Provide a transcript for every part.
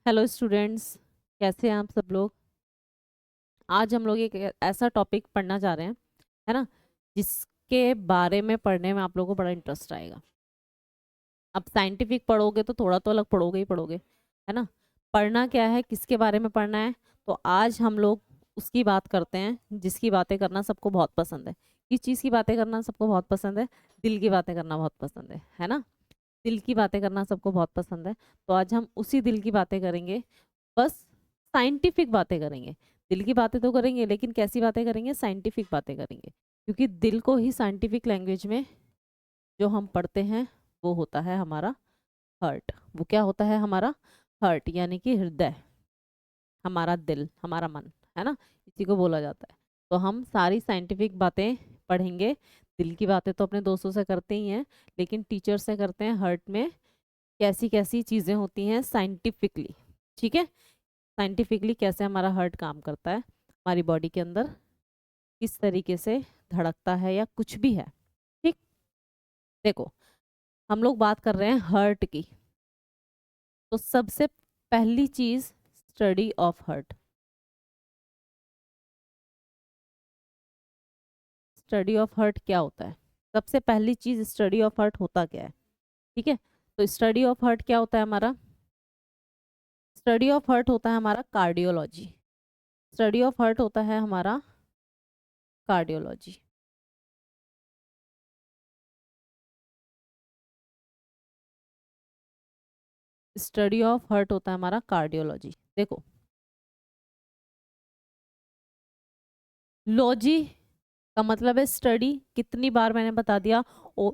Hello students, कैसे हैं आप सब लोग। आज हम लोग एक ऐसा टॉपिक पढ़ना जा रहे हैं, है ना, जिसके बारे में पढ़ने में आप लोगों को बड़ा इंटरेस्ट आएगा। अब साइंटिफिक पढ़ोगे तो थोड़ा तो अलग पढ़ोगे ही पढ़ोगे, है ना। पढ़ना क्या है, किसके बारे में पढ़ना है, तो आज हम लोग उसकी बात करते हैं जिसकी बातें करना सबको बहुत पसंद है। किस चीज़ की बातें करना सबको बहुत पसंद है? दिल की बातें करना बहुत पसंद है ना। दिल की बातें करना सबको बहुत पसंद है। तो आज हम उसी दिल की बातें करेंगे, बस साइंटिफिक बातें करेंगे। दिल की बातें तो करेंगे, लेकिन कैसी बातें करेंगे? साइंटिफिक बातें करेंगे, क्योंकि दिल को ही साइंटिफिक लैंग्वेज में जो हम पढ़ते हैं वो होता है हमारा हार्ट। वो क्या होता है? हमारा हार्ट, यानी कि हृदय, हमारा दिल, हमारा मन, है ना, इसी को बोला जाता है। तो हम सारी साइंटिफिक बातें पढ़ेंगे। दिल की बातें तो अपने दोस्तों से करते ही हैं, लेकिन टीचर से करते हैं हार्ट में कैसी कैसी चीज़ें होती हैं साइंटिफिकली। ठीक है, साइंटिफिकली कैसे हमारा हार्ट काम करता है, हमारी बॉडी के अंदर किस तरीके से धड़कता है या कुछ भी है। ठीक, देखो, हम लोग बात कर रहे हैं हार्ट की, तो सबसे पहली चीज study of heart. Study of heart क्या होता है? सबसे पहली चीज स्टडी ऑफ हार्ट होता क्या है? ठीक है, तो स्टडी ऑफ हार्ट क्या होता है हमारा? स्टडी ऑफ हार्ट होता है हमारा कार्डियोलॉजी। स्टडी ऑफ हार्ट होता है हमारा कार्डियोलॉजी। स्टडी ऑफ हार्ट होता है हमारा कार्डियोलॉजी। देखो, लॉजी का मतलब है स्टडी। कितनी बार मैंने बता दिया, ओ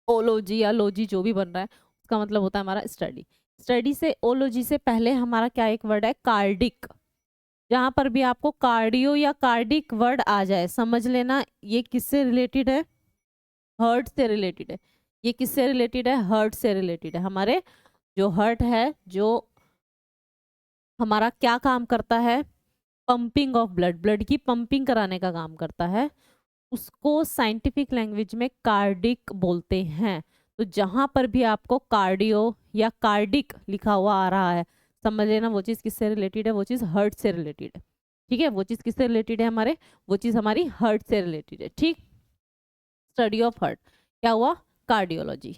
ओलॉजी या लॉजी जो भी बन रहा है, उसका मतलब होता है हमारा स्टडी। स्टडी से, ओलॉजी से पहले हमारा क्या एक वर्ड है? कार्डिक। जहां पर भी आपको कार्डियो या कार्डिक वर्ड आ जाए, समझ लेना ये किससे रिलेटेड है? हार्ट से रिलेटेड है। ये किससे रिलेटेड है? हार्ट से रिलेटेड है। हमारे जो हार्ट है, जो हमारा क्या काम करता है? पंपिंग ऑफ ब्लड, ब्लड की पंपिंग कराने का काम करता है। उसको साइंटिफिक लैंग्वेज में कार्डिक बोलते हैं। तो जहां पर भी आपको कार्डियो या कार्डिक लिखा हुआ आ रहा है, समझ लेना वो चीज किससे रिलेटेड है? वो चीज हार्ट से रिलेटेड है। ठीक है, वो चीज किससे रिलेटेड है हमारे? वो चीज हमारी हार्ट से रिलेटेड है। ठीक, स्टडी ऑफ हार्ट क्या हुआ? कार्डियोलॉजी।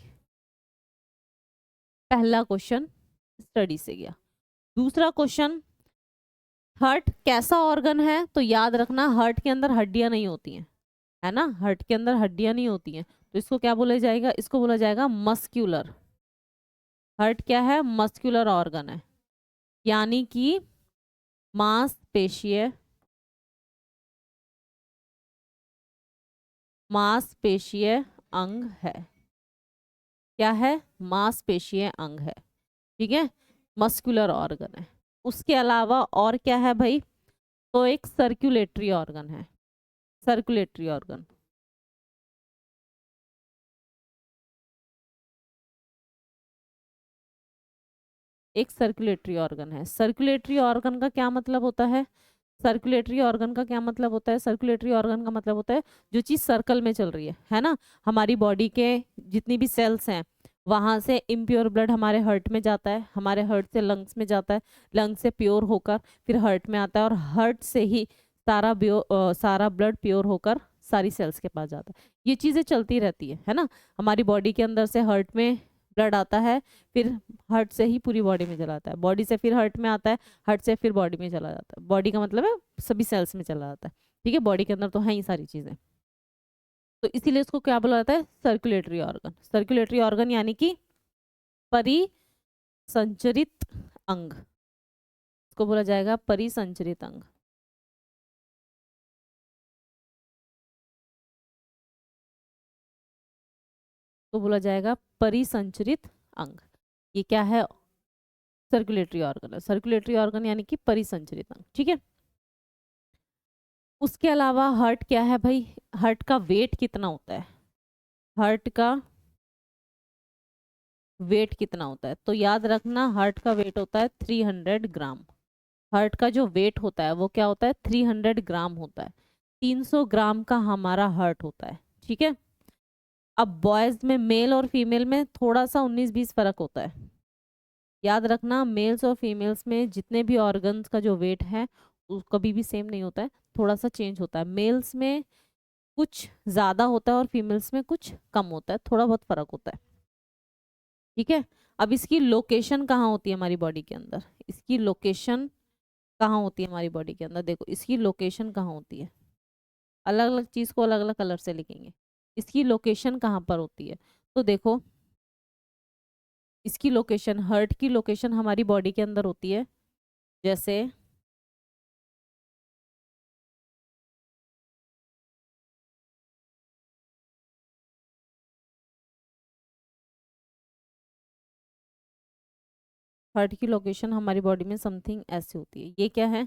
पहला क्वेश्चन स्टडी से गया। दूसरा क्वेश्चन, हार्ट कैसा ऑर्गन है? तो याद रखना, हार्ट के अंदर हड्डियां नहीं होती हैं, है ना। हार्ट के अंदर हड्डियां नहीं होती हैं, तो इसको क्या बोला जाएगा? इसको बोला जाएगा मस्क्यूलर। हार्ट क्या है? मस्क्यूलर ऑर्गन है, यानी कि मांसपेशीय, मांसपेशीय अंग है। क्या है? मांसपेशीय अंग है। ठीक है, मस्कुलर ऑर्गन है। उसके अलावा और क्या है भाई? तो एक सर्कुलेटरी ऑर्गन है। सर्कुलेटरी ऑर्गन, एक सर्कुलेटरी ऑर्गन है। सर्कुलेटरी ऑर्गन का क्या मतलब होता है? सर्कुलेटरी ऑर्गन का क्या मतलब होता है? सर्कुलेटरी ऑर्गन का मतलब होता है जो चीज सर्कल में चल रही है ना। हमारी बॉडी के जितनी भी सेल्स हैं, वहां से इम्प्योर ब्लड हमारे हार्ट में जाता है, हमारे हार्ट से लंग्स में जाता है, लंग्स से प्योर होकर फिर हार्ट में आता है, और हार्ट से ही सारा ब्लड प्योर होकर सारी सेल्स के पास जाता है। ये चीजें चलती रहती है ना। हमारी बॉडी के अंदर से हार्ट में ब्लड आता है, फिर हार्ट से ही पूरी बॉडी में चला जाता है, बॉडी से फिर हार्ट में आता है, हार्ट से फिर बॉडी में चला जाता है। बॉडी का मतलब है सभी सेल्स में चला जाता है। ठीक है, बॉडी के अंदर तो है ही सारी चीजें। तो इसीलिए इसको क्या बोला जाता है? Circulatory organ. सर्कुलेटरी ऑर्गन यानी कि परिसंचरित अंग, इसको बोला जाएगा परिसंचरित अंग। तो बोला जाएगा परिसंचरित अंग। ये क्या है? सर्कुलेटरी ऑर्गन है। सर्कुलेटरी ऑर्गन यानी कि परिसंचरित अंग। ठीक है, उसके अलावा हार्ट क्या है भाई? हार्ट का वेट कितना होता है? हार्ट का वेट कितना होता है? तो याद रखना, हार्ट का वेट होता है 300 ग्राम। हार्ट का जो वेट होता है वो क्या होता है? 300 ग्राम होता है। 300 ग्राम का हमारा हार्ट होता है। ठीक है, अब बॉयज में, मेल और फीमेल में थोड़ा सा 19-20 फर्क होता है, याद रखना, मेल्स और फीमेल्स में जितने भी ऑर्गन्स का जो वेट है वो कभी भी सेम नहीं होता है, थोड़ा सा चेंज होता है। मेल्स में कुछ ज़्यादा होता है और फीमेल्स में कुछ कम होता है, थोड़ा बहुत फर्क होता है। ठीक है, अब इसकी लोकेशन कहाँ होती है हमारी बॉडी के अंदर, इसकी लोकेशन कहाँ होती है हमारी बॉडी के अंदर, देखो इसकी लोकेशन कहाँ होती है। अलग अलग चीज़ को अलग अलग कलर से लिखेंगे। इसकी लोकेशन कहाँ पर होती है, तो देखो इसकी लोकेशन, हर्ट की लोकेशन हमारी बॉडी के अंदर होती है, जैसे हर्ट की लोकेशन हमारी बॉडी में समथिंग ऐसी होती है। ये क्या है,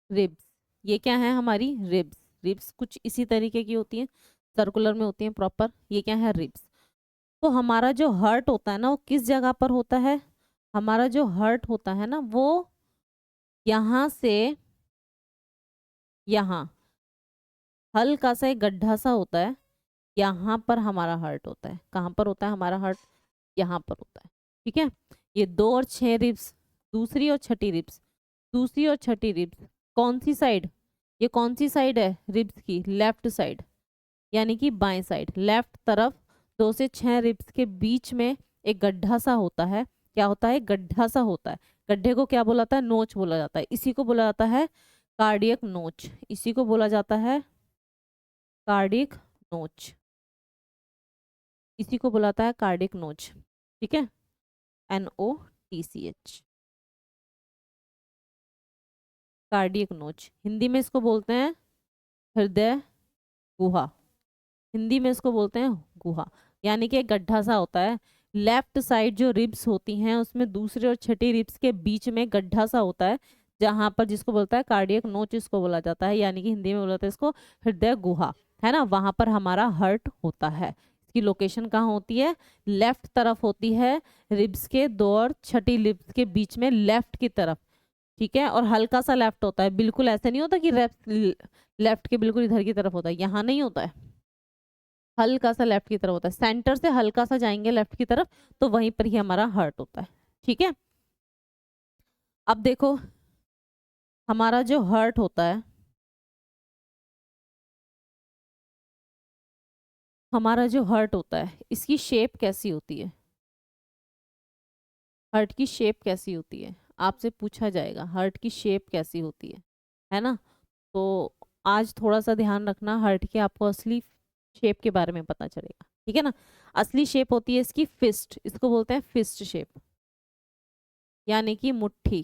रिब्स। ये क्या है हमारी रिब्स। रिब्स कुछ इसी तरीके की होती हैं, सर्कुलर में होती हैं प्रॉपर। ये क्या है, रिब्स। तो हमारा जो हर्ट होता है ना वो किस जगह पर होता है, हमारा जो हर्ट होता है ना वो यहाँ से यहाँ हल्का सा एक गड्ढा सा होता है, यहाँ पर हमारा हर्ट होता है। कहाँ पर होता है हमारा हर्ट, यहाँ पर होता है। ठीक है, ये 2 और 6 रिब्स, दूसरी और छठी रिब्स, दूसरी और छठी रिब्स कौन सी साइड, ये कौन सी साइड है रिब्स की, लेफ्ट साइड, यानी कि बाएं साइड, लेफ्ट तरफ। 2 से 6 रिब्स के बीच में एक गड्ढा सा होता है। क्या होता है, गड्ढा सा होता है। गड्ढे को क्या बोला जाता है, नोच बोला जाता है। इसी को बोला जाता है कार्डियक नोच, इसी को बोला जाता है कार्डियक नोच, इसी को बुलाता है कार्डिक नोच। ठीक है, NOTCH, कार्डियक नोच। हिंदी में इसको बोलते हैं हृदय गुहा, हिंदी में इसको बोलते हैं गुहा, यानी कि एक गड्ढा सा होता है। लेफ्ट साइड जो रिब्स होती हैं उसमें दूसरे और छठी रिब्स के बीच में गड्ढा सा होता है, जहां पर, जिसको बोलता है कार्डियक नोच, इसको बोला जाता है, यानी कि हिंदी में बोला जाता है इसको हृदय गुहा, है ना। वहां पर हमारा हर्ट होता है। इसकी लोकेशन कहाँ होती है, लेफ्ट तरफ होती है, रिब्स के 2 और छठी रिब्स के बीच में लेफ्ट की तरफ। ठीक है, और हल्का सा लेफ्ट होता है, बिल्कुल ऐसे नहीं होता कि लेफ्ट के बिल्कुल इधर की तरफ होता है, यहाँ नहीं होता है, हल्का सा लेफ्ट की तरफ होता है। सेंटर से हल्का सा जाएंगे लेफ्ट की तरफ तो वहीं पर ही हमारा हर्ट होता है। ठीक है, अब देखो हमारा जो हर्ट होता है, हमारा जो हर्ट होता है इसकी शेप कैसी होती है, हर्ट की शेप कैसी होती है, आपसे पूछा जाएगा हर्ट की शेप कैसी होती है ना। तो आज थोड़ा सा ध्यान रखना, हर्ट के आपको असली शेप के बारे में पता चलेगा। ठीक है ना, असली शेप होती है इसकी फिस्ट, इसको बोलते हैं फिस्ट शेप, यानी कि मुट्ठी।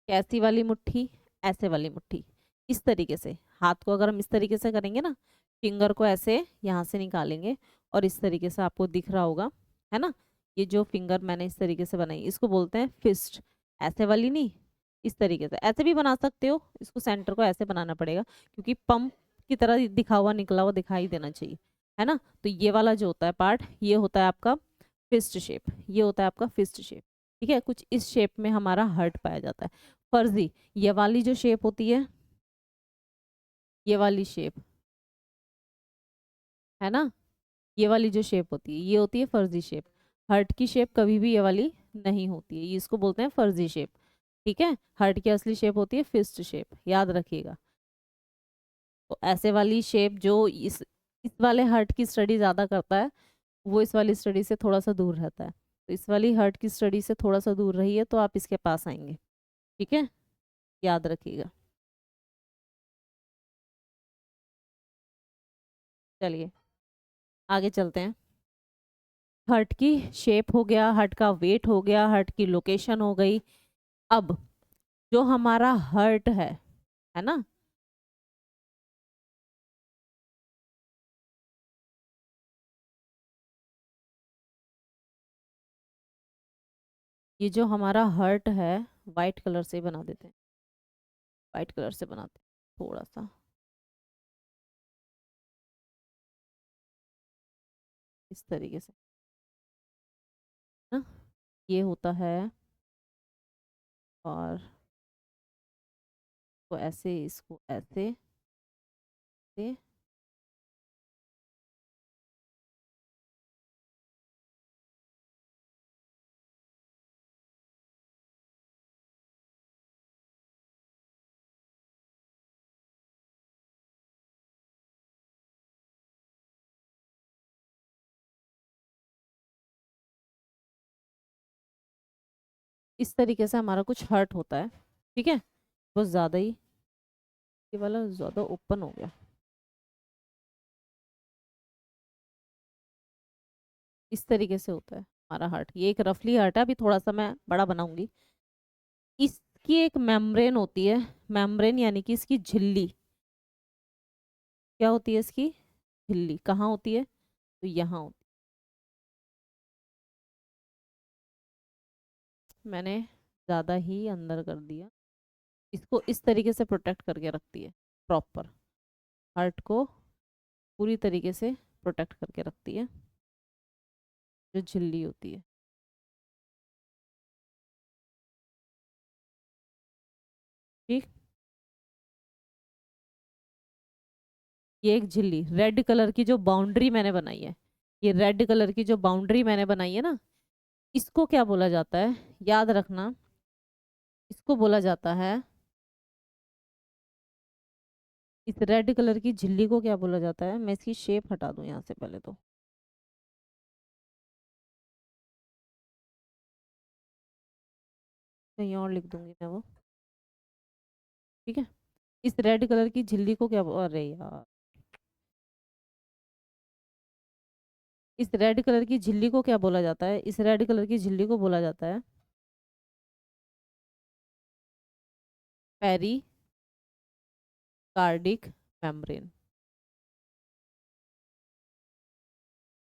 कैसी वाली मुट्ठी, ऐसे वाली मुट्ठी, इस तरीके से। हाथ को अगर हम इस तरीके से करेंगे ना, फिंगर को ऐसे यहाँ से निकालेंगे और इस तरीके से आपको दिख रहा होगा, है ना। ये जो फिंगर मैंने इस तरीके से बनाई इसको बोलते हैं फिस्ट। ऐसे वाली नहीं, इस तरीके से, ऐसे भी बना सकते हो, इसको सेंटर को ऐसे बनाना पड़ेगा क्योंकि पंप की तरह दिखा हुआ निकला हुआ दिखाई देना चाहिए, है ना। तो ये वाला जो होता है पार्ट, ये होता है आपका फिस्ट शेप, ये होता है आपका फिस्ट शेप। ठीक है, कुछ इस शेप में हमारा हर्ट पाया जाता है। फर्जी, ये वाली जो शेप होती है, ये वाली शेप, है ना, ये वाली जो शेप होती है ये होती है फर्जी शेप। हर्ट की शेप कभी भी ये वाली नहीं होती है, ये इसको बोलते हैं फर्जी शेप। ठीक है, हर्ट की असली शेप होती है फिस्ट शेप, याद रखिएगा। तो ऐसे वाली शेप जो इस वाले हर्ट की स्टडी ज़्यादा करता है वो इस वाली स्टडी से थोड़ा सा दूर रहता है। तो इस वाली हर्ट की स्टडी से थोड़ा सा दूर रहिए तो आप इसके पास आएंगे। ठीक है, याद रखिएगा। चलिए आगे चलते हैं। हर्ट की शेप हो गया, हर्ट का वेट हो गया, हर्ट की लोकेशन हो गई। अब जो हमारा हर्ट है ना, ये जो हमारा हर्ट है, वाइट कलर से बना देते हैं, वाइट कलर से बनाते हैं थोड़ा सा, इस तरीके से ना, ये होता है। और तो ऐसे, इसको ऐसे से इस तरीके से हमारा कुछ हर्ट होता है, ठीक है, बहुत ज़्यादा ही, ये वाला ज़्यादा ओपन हो गया। इस तरीके से होता है हमारा हार्ट। ये एक रफली हार्ट है, अभी थोड़ा सा मैं बड़ा बनाऊंगी। इसकी एक मेम्ब्रेन होती है, मेम्ब्रेन यानी कि इसकी झिल्ली। क्या होती है इसकी झिल्ली? कहाँ होती है? तो यहाँ होती है। मैंने ज़्यादा ही अंदर कर दिया। इसको इस तरीके से प्रोटेक्ट करके रखती है, प्रॉपर हार्ट को पूरी तरीके से प्रोटेक्ट करके रखती है जो झिल्ली होती है। ठीक, ये एक झिल्ली, रेड कलर की जो बाउंड्री मैंने बनाई है, ये रेड कलर की जो बाउंड्री मैंने बनाई है ना, इसको क्या बोला जाता है? याद रखना, इसको बोला जाता है, इस रेड कलर की झिल्ली को क्या बोला जाता है? मैं इसकी शेप हटा दूं यहाँ से पहले तो। कहीं और लिख दूंगी मैं वो, ठीक है। इस रेड कलर की झिल्ली को क्या अरे यार, इस रेड कलर की झिल्ली को क्या बोला जाता है? इस रेड कलर की झिल्ली को बोला जाता है पेरी कार्डिक मेम्ब्रेन।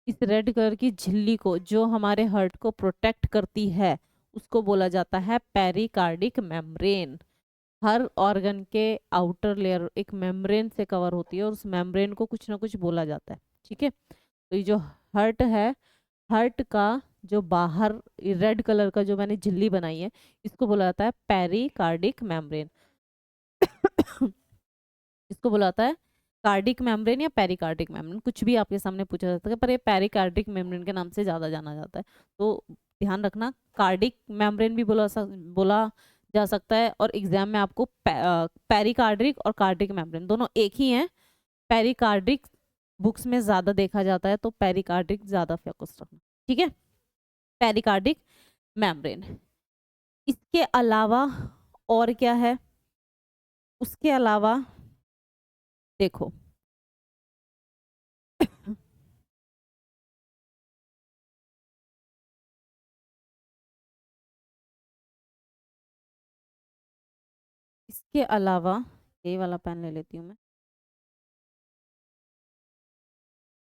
इस रेड कलर की झिल्ली को, जो हमारे हार्ट को प्रोटेक्ट करती है, उसको बोला जाता है पेरिकार्डिक मेम्ब्रेन। हर ऑर्गन के आउटर लेयर एक मेम्ब्रेन से कवर होती है और उस मेम्ब्रेन को कुछ ना कुछ बोला जाता है, ठीक है। तो ये जो हार्ट है, हार्ट का जो बाहर रेड कलर का जो मैंने झिल्ली बनाई है, इसको बोला जाता है पेरिकार्डिक मेम्ब्रेन। इसको बोला जाता है कार्डिक मेम्ब्रेन या पेरिकार्डिक मेम्ब्रेन, कुछ भी आपके सामने पूछा जाता है, पर ये पेरिकार्डिक मेम्ब्रेन के नाम से ज़्यादा जाना जाता है। तो ध्यान रखना, कार्डिक मेम्ब्रेन भी बोला जा सकता है, और एग्जाम में आपको पेरिकार्डिक और कार्डिक मेम्ब्रेन दोनों एक ही हैं। पेरिकार्डिक बुक्स में ज़्यादा देखा जाता है, तो पेरिकार्डिक ज़्यादा फोकस रखना, ठीक है। पेरिकार्डिक मेम्ब्रेन। इसके अलावा और क्या है? उसके अलावा देखो, इसके अलावा ये वाला पेन ले लेती हूँ मैं।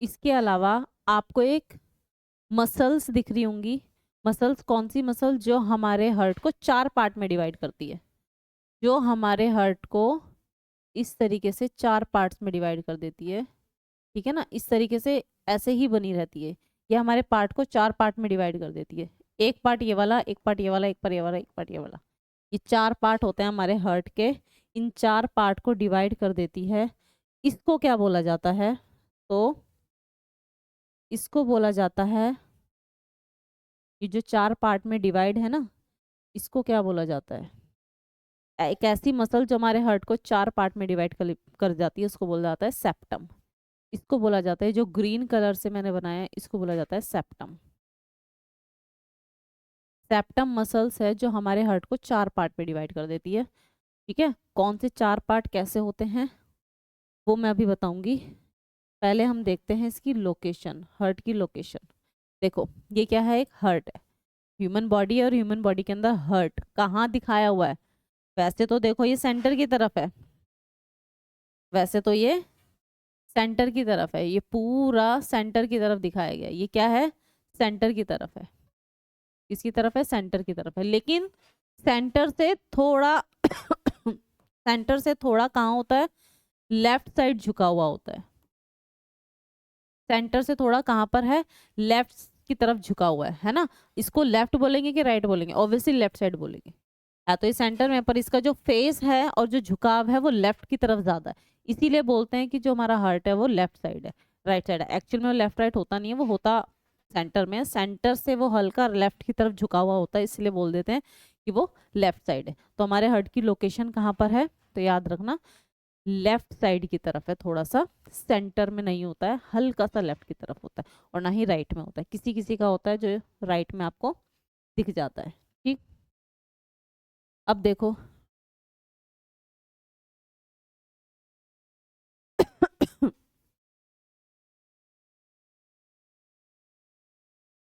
इसके अलावा आपको एक मसल्स दिख रही होंगी। मसल्स कौन सी? मसल जो हमारे हार्ट को 4 पार्ट में डिवाइड करती है, जो हमारे हार्ट को इस तरीके से 4 पार्ट्स में डिवाइड कर देती है, ठीक है ना। इस तरीके से ऐसे ही बनी रहती है, ये हमारे पार्ट को 4 पार्ट में डिवाइड कर देती है। एक पार्ट ये वाला, एक पार्ट ये वाला, एक पार्ट ये वाला, एक पार्ट ये वाला, ये 4 पार्ट होते हैं हमारे हार्ट के। इन 4 पार्ट को डिवाइड कर देती है। इसको क्या बोला जाता है? तो इसको बोला जाता है, ये जो 4 पार्ट में डिवाइड है ना, इसको क्या बोला जाता है? एक ऐसी मसल जो हमारे हार्ट को 4 पार्ट में डिवाइड कर जाती है, उसको बोला जाता है सेप्टम। इसको बोला जाता है, जो ग्रीन कलर से मैंने बनाया है, इसको बोला जाता है सेप्टम। सेप्टम मसल्स है जो हमारे हार्ट को 4 पार्ट में डिवाइड कर देती है, ठीक है। कौन से 4 पार्ट कैसे होते हैं वो मैं अभी बताऊंगी। पहले हम देखते हैं इसकी लोकेशन, हार्ट की लोकेशन। देखो, ये क्या है? एक हार्ट है, ह्यूमन बॉडी है, और ह्यूमन बॉडी के अंदर हार्ट कहाँ दिखाया हुआ है? वैसे तो देखो ये सेंटर की तरफ है, वैसे तो ये सेंटर की तरफ है, ये पूरा सेंटर की तरफ दिखाया गया। ये क्या है? सेंटर की तरफ है। किसकी तरफ है? सेंटर की तरफ है। लेकिन सेंटर से थोड़ा सेंटर से थोड़ा कहाँ होता है? लेफ्ट साइड झुका हुआ होता है। सेंटर से थोड़ा कहाँ पर है? लेफ्ट की तरफ झुका हुआ है ना। इसको लेफ्ट बोलेंगे कि राइट बोलेंगे? ऑब्वियसली लेफ्ट साइड बोलेंगे। या तो ये सेंटर में, पर इसका जो फेस है और जो झुकाव है वो लेफ्ट की तरफ ज्यादा है, इसीलिए बोलते हैं कि जो हमारा हार्ट है वो लेफ्ट साइड है, राइट साइड है। एक्चुअल में वो लेफ्ट राइट होता नहीं है, वो होता सेंटर में। सेंटर से वो हल्का लेफ्ट की तरफ झुका हुआ होता है, इसलिए बोल देते हैं कि वो लेफ्ट साइड है। तो हमारे हार्ट की लोकेशन कहाँ पर है? तो याद रखना, लेफ्ट साइड की तरफ है, थोड़ा सा सेंटर में नहीं होता है, हल्का सा लेफ्ट की तरफ होता है, और ना ही राइट में होता है। किसी किसी का होता है जो राइट में आपको दिख जाता है, ठीक। अब देखो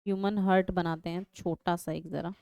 ह्यूमन हार्ट बनाते हैं छोटा सा एक जरा।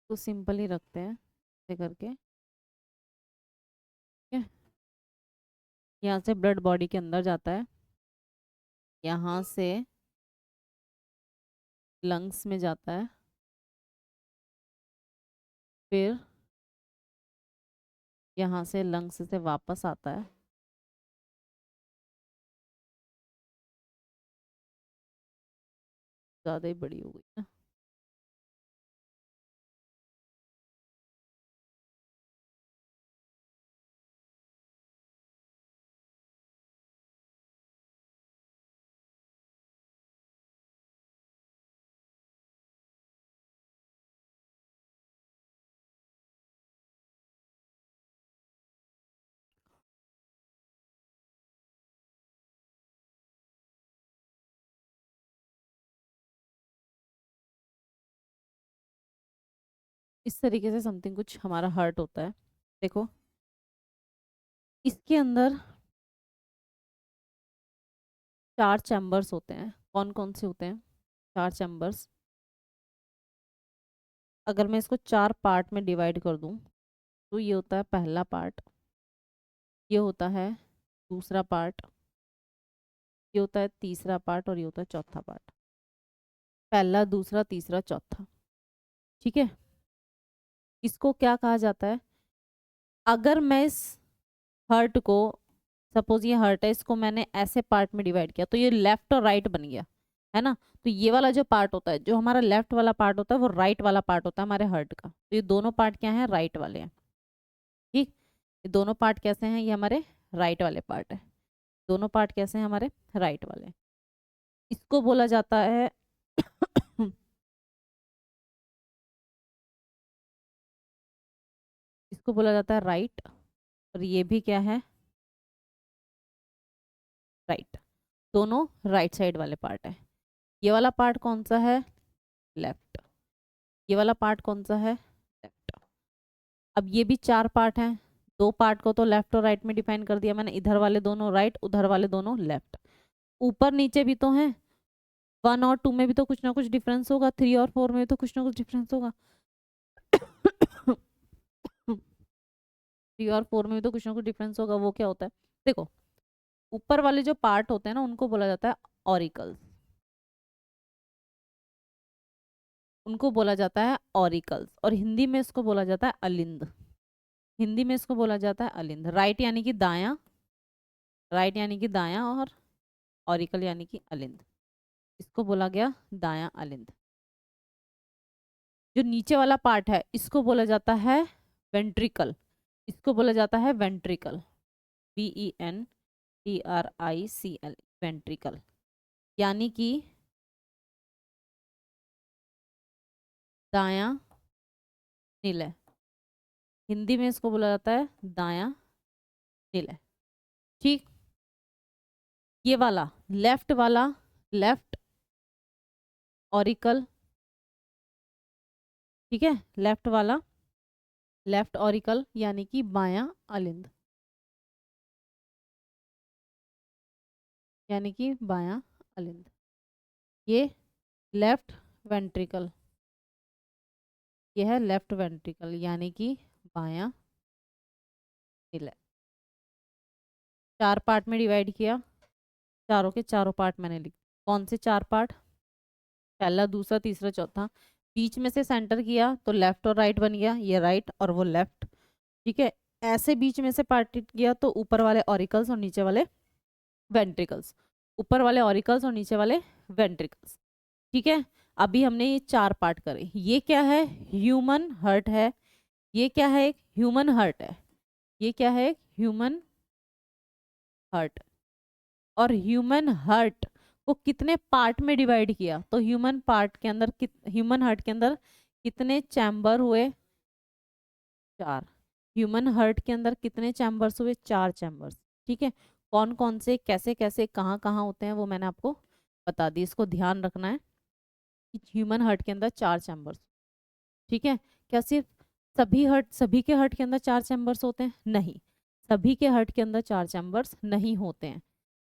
तो सिंपल ही रखते हैं ऐसे करके। ठीक है, यहाँ से ब्लड बॉडी के अंदर जाता है, यहाँ से लंग्स में जाता है, फिर यहाँ से लंग्स से वापस आता है, ज़्यादा ही बड़ी हो गई ना। इस तरीके से समथिंग कुछ हमारा हार्ट होता है। देखो इसके अंदर 4 चैम्बर्स होते हैं। कौन कौन से होते हैं 4 चैम्बर्स? अगर मैं इसको 4 पार्ट में डिवाइड कर दूं तो ये होता है पहला पार्ट, ये होता है दूसरा पार्ट, ये होता है तीसरा पार्ट और ये होता है चौथा पार्ट। पहला, दूसरा, तीसरा, चौथा। ठीक है, इसको क्या कहा जाता है? अगर मैं इस हर्ट को, सपोज ये हर्ट है, इसको मैंने ऐसे पार्ट में डिवाइड किया तो ये लेफ्ट और राइट बन गया, है ना। तो ये वाला जो पार्ट होता है, जो हमारा लेफ्ट वाला पार्ट होता है, वो राइट वाला पार्ट होता है हमारे हर्ट का। तो ये दोनों पार्ट क्या है? राइट वाले हैं। ठीक, ये दोनों पार्ट कैसे हैं? ये हमारे राइट वाले पार्ट है। दोनों पार्ट कैसे हैं? हमारे राइट वाले। इसको बोला जाता है इसको बोला जाता है राइट, और ये भी क्या है? राइट। दोनों राइट साइड वाले पार्ट है। ये वाला पार्ट कौन सा है? लेफ्ट। ये वाला पार्ट कौन सा है? लेफ्ट। अब ये भी 4 पार्ट हैं। 2 पार्ट को तो लेफ्ट और राइट में डिफाइन कर दिया मैंने, इधर वाले दोनों राइट, उधर वाले दोनों लेफ्ट। ऊपर नीचे भी तो हैं, 1 और 2 में भी तो कुछ ना कुछ डिफरेंस होगा, 3 और 4 में भी तो कुछ ना कुछ डिफरेंस होगा। 3 और 4 में भी तो कुछ ना कुछ डिफरेंस होगा। वो क्या होता है? देखो, ऊपर वाले जो पार्ट होते हैं ना, उनको बोला जाता है ऑरिकल्स। उनको बोला जाता है ऑरिकल्स, और हिंदी में इसको बोला जाता है अलिंद। हिंदी में इसको बोला जाता है अलिंद। राइट यानी कि दायां, राइट यानी कि दायां और ऑरिकल यानी कि अलिंद, इसको बोला गया दायां अलिंद। जो नीचे वाला पार्ट है इसको बोला जाता है वेंट्रिकल, इसको बोला जाता है वेंट्रिकल, VENTRICL, वेंट्रिकल यानी कि दायां निलय, हिंदी में इसको बोला जाता है दायां निलय। ठीक, ये वाला लेफ्ट ऑरिकल, ठीक है, लेफ्ट वाला लेफ्ट ऑरिकल यानी कि बायां अलिंद, यानी कि बायां अलिंद। ये लेफ्ट वेंट्रिकल, ये है लेफ्ट वेंट्रिकल यानी कि बायां निलय। 4 पार्ट में डिवाइड किया, चारों के चारों पार्ट मैंने लिख, कौन से 4 पार्ट, पहला दूसरा तीसरा चौथा, बीच में से सेंटर किया तो लेफ्ट और राइट बन गया, ये राइट और वो लेफ्ट, ठीक है। ऐसे बीच में से पार्ट किया तो ऊपर वाले ऑरिकल्स और नीचे वाले वेंट्रिकल्स, ऊपर वाले ऑरिकल्स और नीचे वाले वेंट्रिकल्स, ठीक है। अभी हमने ये 4 पार्ट करे, ये क्या है, ह्यूमन हार्ट है, ये क्या है, एक ह्यूमन हार्ट है, ये क्या है, एक ह्यूमन हार्ट। और ह्यूमन हार्ट को कितने पार्ट में डिवाइड किया, तो ह्यूमन पार्ट के अंदर ह्यूमन हार्ट के अंदर कितने चैम्बर हुए, 4। ह्यूमन हार्ट के अंदर कितने चैम्बर्स हुए, 4 चैम्बर्स, ठीक है। कौन कौन से कैसे कैसे कहाँ कहाँ होते हैं वो मैंने आपको बता दी, इसको ध्यान रखना है कि ह्यूमन हार्ट के अंदर 4 चैम्बर्स, ठीक है। क्या सिर्फ सभी के हार्ट के अंदर 4 चैम्बर्स होते हैं, नहीं, सभी के हार्ट के अंदर 4 चैम्बर्स नहीं होते हैं।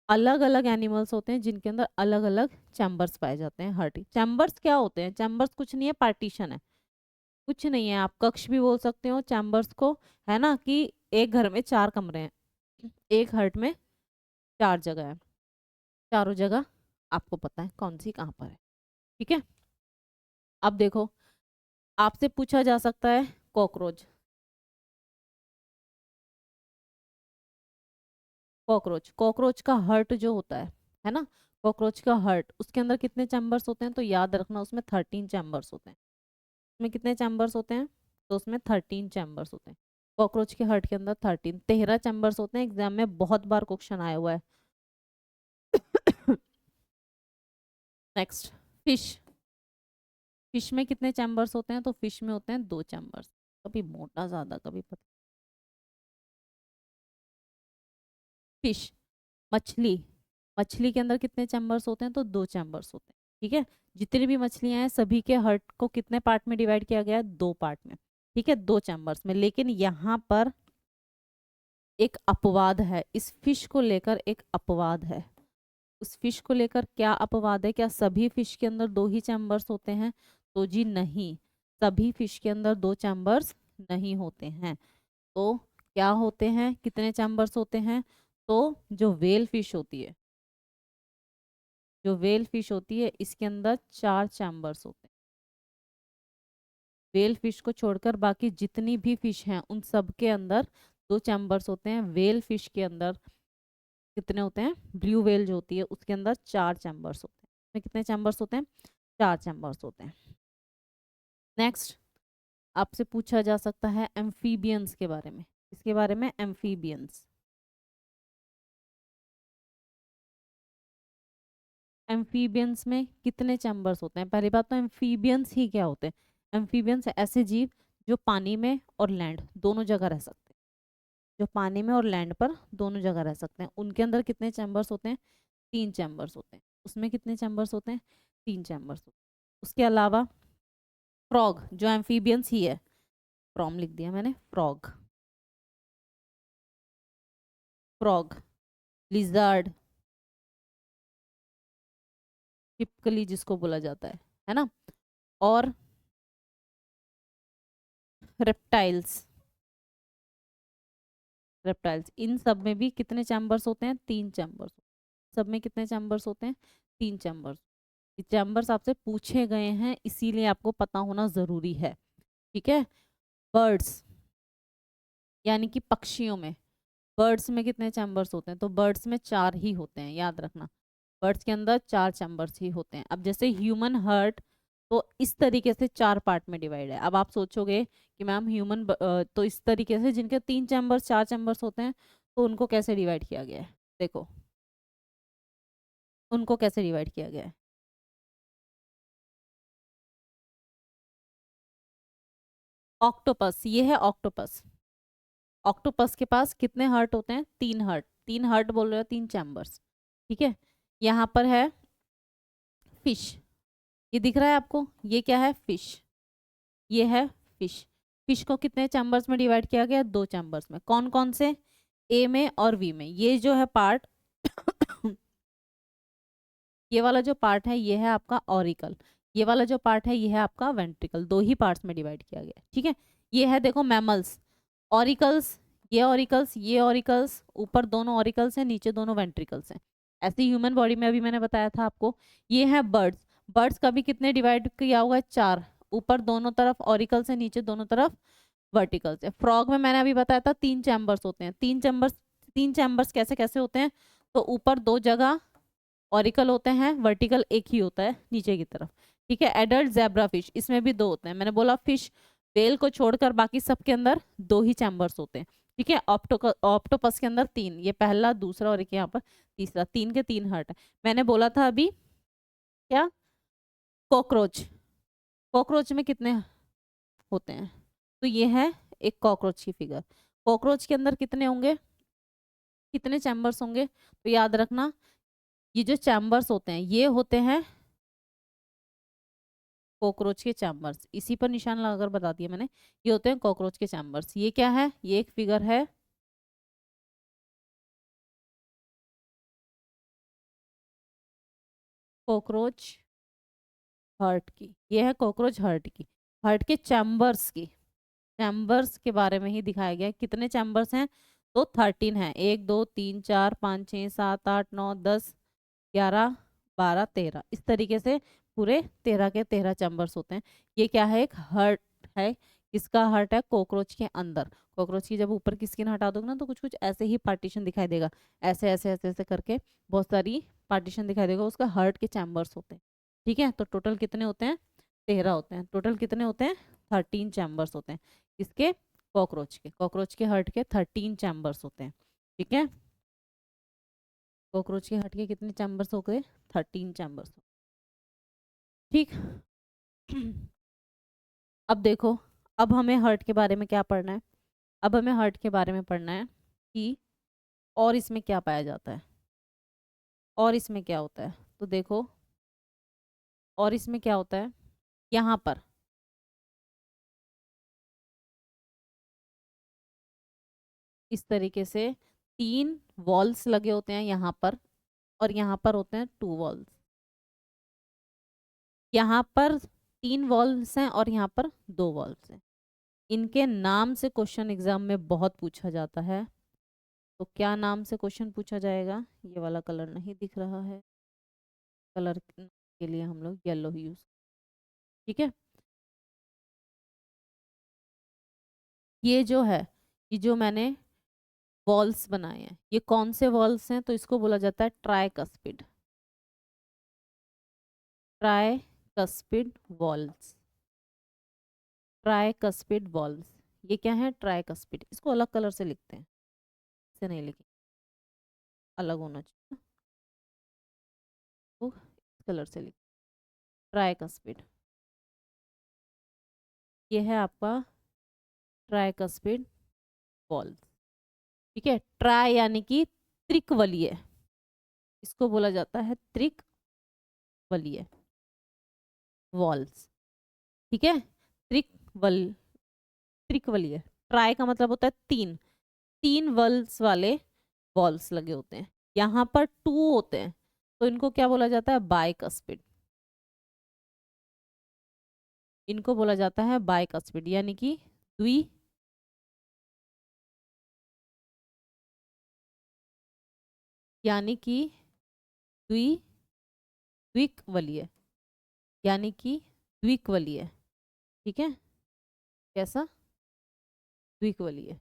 अलग अलग एनिमल्स होते हैं जिनके अंदर अलग अलग चैम्बर्स पाए जाते हैं। हार्ट चैम्बर्स क्या होते हैं, चैम्बर्स कुछ नहीं है, पार्टीशन है, कुछ नहीं है, आप कक्ष भी बोल सकते हो चैम्बर्स को, है ना, कि एक घर में 4 कमरे हैं, एक हार्ट में 4 जगह है, चारों जगह आपको पता है कौन सी कहाँ पर है, ठीक है। अब देखो, आपसे पूछा जा सकता है कॉकरोच, कॉकरोच का हार्ट जो होता है ना, कॉकरोच का हार्ट, उसके अंदर कितने चैम्बर्स होते हैं, तो याद रखना उसमें 13 चैम्बर्स होते हैं। उसमें कितने चैम्बर्स होते हैं, तो उसमें 13 चैम्बर्स होते हैं। कॉकरोच के हार्ट के अंदर 13 चैम्बर्स होते हैं, एग्जाम में बहुत बार क्वेश्चन आया हुआ है। नेक्स्ट, फिश, फिश में कितने चैम्बर्स होते हैं, तो फिश में होते हैं 2 चैम्बर्स, कभी मोटा ज्यादा कभी पतला। फिश, मछली, मछली के अंदर कितने चैम्बर्स होते हैं, तो 2 चैम्बर्स होते हैं, ठीक है। जितनी भी मछलियां हैं सभी के हार्ट को कितने पार्ट में डिवाइड किया गया है, 2 पार्ट में, ठीक है, 2 चैम्बर्स में। लेकिन यहाँ पर एक अपवाद है, इस फिश को लेकर एक अपवाद है। उस फिश को लेकर क्या अपवाद है, क्या सभी फिश के अंदर 2 ही चैम्बर्स होते हैं, तो जी नहीं, सभी फिश के अंदर 2 चैम्बर्स नहीं होते हैं। तो क्या होते हैं, कितने चैम्बर्स होते हैं, तो जो वेल फिश होती है, जो वेल फिश होती है इसके अंदर 4 चैम्बर्स होते हैं। वेल फिश को छोड़कर बाकी जितनी भी फिश हैं उन सब के अंदर 2 चैम्बर्स होते हैं। वेल फिश के अंदर कितने होते हैं, ब्लू वेल जो होती है उसके अंदर 4 चैम्बर्स होते हैं। इसमें कितने चैम्बर्स होते हैं, 4 चैम्बर्स होते हैं। नेक्स्ट, आपसे पूछा जा सकता है एम्फीबियंस के बारे में, इसके बारे में, एम्फीबियंस, एम्फीबियंस में कितने चैम्बर्स होते हैं। पहली बात तो एम्फीबियंस ही क्या होते हैं, एम्फीबियंस ऐसे जीव जो पानी में और लैंड दोनों जगह रह सकते हैं, जो पानी में और लैंड पर दोनों जगह रह सकते हैं। उनके अंदर कितने चैम्बर्स होते हैं, 3 चैम्बर्स होते हैं। उसमें कितने चैम्बर्स होते हैं, 3 चैम्बर्स होते हैं। उसके अलावा फ्रॉग जो एम्फीबियंस ही है, फ्रॉम लिख दिया मैंने, फ्रॉग, फ्रॉग, लिजर्ड, छिपकली जिसको बोला जाता है ना, और रेप्टाइल्स, रेप्टाइल्स, इन सब में भी कितने चैम्बर्स होते हैं, 3 चैम्बर्स, सब में कितने चैम्बर्स होते हैं, 3 चैम्बर्स। ये चैम्बर्स आपसे पूछे गए हैं इसीलिए आपको पता होना जरूरी है, ठीक है। बर्ड्स यानी कि पक्षियों में बर्ड्स में कितने चैम्बर्स होते हैं? तो बर्ड्स में 4 ही होते हैं, याद रखना। बर्ड्स के अंदर 4 चैम्बर्स ही होते हैं। अब जैसे ह्यूमन हार्ट तो इस तरीके से 4 पार्ट में डिवाइड है। अब आप सोचोगे कि मैम ह्यूमन तो इस तरीके से जिनके 3 चैम्बर्स 4 चैम्बर्स होते हैं तो उनको कैसे डिवाइड किया गया है? देखो उनको कैसे डिवाइड किया गया है। ऑक्टोपस, ये है ऑक्टोपस। ऑक्टोपस के पास कितने हार्ट होते हैं? 3 हार्ट। 3 हार्ट बोल रहे हो, 3 चैम्बर्स। ठीक है। यहाँ पर है फिश, ये दिख रहा है आपको? ये क्या है? फिश। ये है फिश। फिश को कितने चैम्बर्स में डिवाइड किया गया? 2 चैम्बर्स में। कौन कौन से? ए में और वी में। ये जो है पार्ट ये वाला जो पार्ट है ये है आपका ऑरिकल, ये वाला जो पार्ट है ये है आपका वेंट्रिकल। 2 ही पार्ट्स में डिवाइड किया गया है। ठीक है। ये है देखो मैमल्स, ऑरिकल्स, ये ऑरिकल्स, ये ऑरिकल्स, ऊपर दोनों ऑरिकल्स हैं, नीचे दोनों वेंट्रिकल्स हैं। ऐसे ह्यूमन बॉडी में अभी मैंने बताया था आपको। ये है बर्ड्स, बर्ड्स का भी कितने डिवाइड किया हुआ है? 4। ऊपर दोनों तरफ ऑरिकल्स है, नीचे दोनों तरफ वर्टिकल्स है। फ्रॉग में मैंने अभी बताया था 3 चैम्बर्स होते हैं। 3 चैम्बर्स कैसे कैसे होते हैं? तो ऊपर 2 जगह ऑरिकल होते हैं, वर्टिकल एक ही होता है नीचे की तरफ। ठीक है। एडल्ट ज़ेब्रा फिश, इसमें भी 2 होते हैं। मैंने बोला फिश, वेल को छोड़कर बाकी सब के अंदर 2 ही चैम्बर्स होते हैं। ठीक है। ऑप्टोपस के अंदर 3, ये पहला, दूसरा और एक यहाँ पर तीसरा। 3 के 3 हार्ट है। मैंने बोला था अभी क्या? कॉकरोच, कॉकरोच में कितने होते हैं? तो ये है एक कॉकरोच की फिगर। कॉकरोच के अंदर कितने होंगे, कितने चैम्बर्स होंगे? तो याद रखना ये जो चैम्बर्स होते हैं ये होते हैं कॉकरोच के चैम्बर्स। इसी पर निशान लगाकर बता दिया मैंने, ये होते हैं कॉकरोच के चैम्बर्स। ये क्या है? ये एक फिगर है कॉकरोच हार्ट की, ये है कॉकरोच हार्ट की, हार्ट के चैम्बर्स की। चैम्बर्स के बारे में ही दिखाया गया है। कितने चैम्बर्स हैं? तो 13 है। 1 2 3 4 5 6 7 8 9 10 11 12 13, इस तरीके से पूरे 13 के 13 चैम्बर्स होते हैं। ये क्या है? एक हार्ट है। किसका हार्ट है? कॉकरोच के अंदर। कॉकरोच की जब ऊपर की स्किन हटा दोगे ना तो कुछ कुछ ऐसे ही पार्टीशन दिखाई देगा, ऐसे ऐसे ऐसे ऐसे करके बहुत सारी पार्टीशन दिखाई देगा, उसका हार्ट के चैम्बर्स होते हैं। ठीक है। तो टोटल कितने होते हैं? 13 होते हैं। टोटल कितने होते हैं? 13 चैम्बर्स होते हैं। किसके? कॉकरोच के। कॉकरोच के हार्ट के 13 चैम्बर्स होते हैं। ठीक है। कॉकरोच के हार्ट के कितने चैम्बर्स हो गए? 13 चैम्बर्स। ठीक। अब देखो, अब हमें हार्ट के बारे में क्या पढ़ना है? अब हमें हार्ट के बारे में पढ़ना है कि और इसमें क्या पाया जाता है, और इसमें क्या होता है। तो देखो और इसमें क्या होता है, यहाँ पर इस तरीके से 3 वॉल्स लगे होते हैं यहाँ पर, और यहाँ पर होते हैं 2 वॉल्स। यहाँ पर 3 वॉल्स हैं और यहाँ पर 2 वॉल्स हैं। इनके नाम से क्वेश्चन एग्जाम में बहुत पूछा जाता है। तो क्या नाम से क्वेश्चन पूछा जाएगा? ये वाला कलर नहीं दिख रहा है, कलर के लिए हम लोग येलो ही यूज। ठीक है। ये जो है, ये जो मैंने वॉल्स बनाए हैं ये कौन से वॉल्स हैं? तो इसको बोला जाता है tricuspid, tricuspid walls, tricuspid walls. ये क्या है? ट्राइकस्पिड। इसको अलग कलर से लिखते हैं, इसे नहीं लिखें, अलग होना चाहिए, तो इस कलर से लिख, ट्राइकस्पिड। ये है आपका ट्राइकस्पिड वॉल्स। ठीक है। ट्राई यानी कि त्रिकवलीय, इसको बोला जाता है त्रिकवलीय वॉल्स। ठीक है। त्रिकवल त्रिकवलीय, ट्राई का मतलब होता है 3, 3 वल्स वाले वॉल्स लगे होते हैं। यहाँ पर 2 होते हैं तो इनको क्या बोला जाता है? बाइकस्पिड। इनको बोला जाता है बाइकस्पिड यानी कि द्वि यानी कि द्वि द्विकवलीय यानी कि द्विकवलीय। ठीक है। कैसा? द्विकवलीय।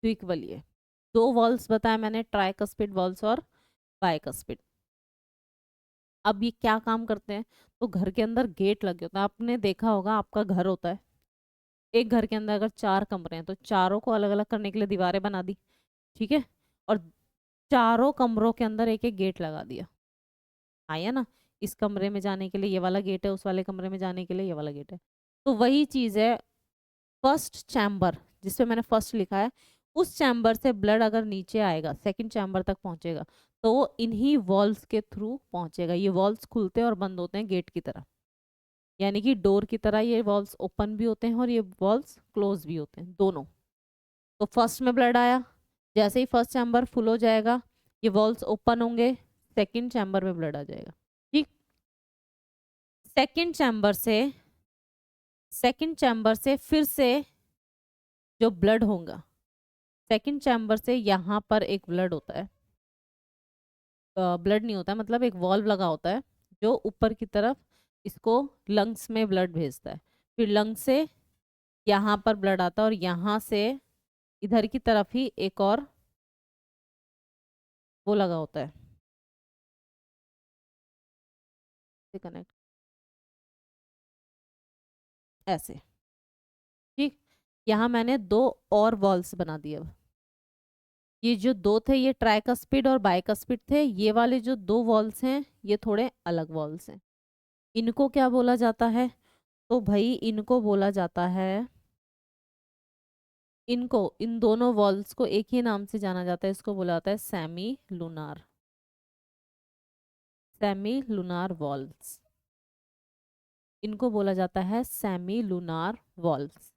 इक्वली है। दो वॉल्स बताया मैंने, ट्राइकस्पिड वॉल्स और बाइकस्पिड। अब ये क्या काम करते हैं, तो घर के अंदर गेट लगे होते हैं। आपने देखा होगा, आपका घर होता है, एक घर के अंदर अगर 4 कमरे हैं तो चारों को अलग अलग करने के लिए दीवारें बना दी, ठीक है, और चारों कमरों के अंदर एक एक गेट लगा दिया, आया ना। इस कमरे में जाने के लिए ये वाला गेट है, उस वाले कमरे में जाने के लिए ये वाला गेट है। तो वही चीज है, फर्स्ट चैम्बर जिसपे मैंने फर्स्ट लिखा है, उस चैम्बर से ब्लड अगर नीचे आएगा, सेकंड चैम्बर तक पहुंचेगा, तो वो इन्हीं वॉल्स के थ्रू पहुंचेगा। ये वॉल्स खुलते और बंद होते हैं गेट की तरह, यानी कि डोर की तरह ये वॉल्स ओपन भी होते हैं और ये वॉल्स क्लोज भी होते हैं, दोनों। तो फर्स्ट में ब्लड आया, जैसे ही फर्स्ट चैम्बर फुल हो जाएगा, ये वॉल्स ओपन होंगे, सेकंड चैम्बर में ब्लड आ जाएगा, ठीक। सेकंड चैम्बर से, सेकंड चैम्बर से फिर से जो ब्लड होगा, सेकंड चैम्बर से यहाँ पर एक ब्लड होता है, ब्लड नहीं होता है, मतलब एक वॉल्व लगा होता है जो ऊपर की तरफ इसको लंग्स में ब्लड भेजता है। फिर लंग्स से यहाँ पर ब्लड आता है और यहाँ से इधर की तरफ ही एक और वो लगा होता है, कनेक्ट ऐसे, ठीक। यहाँ मैंने दो और वॉल्स बना दिए। अब ये जो दो थे ये ट्राइकस्पिड और बाइकस्पिड थे, ये वाले जो दो वॉल्स हैं ये थोड़े अलग वॉल्स हैं। इनको क्या बोला जाता है, तो भाई इनको बोला जाता है, इनको, इन दोनों वॉल्स को एक ही नाम से जाना जाता है, इसको बोला जाता है semi lunar, semi lunar walls. इनको बोला जाता है सेमी लूनार वॉल्स।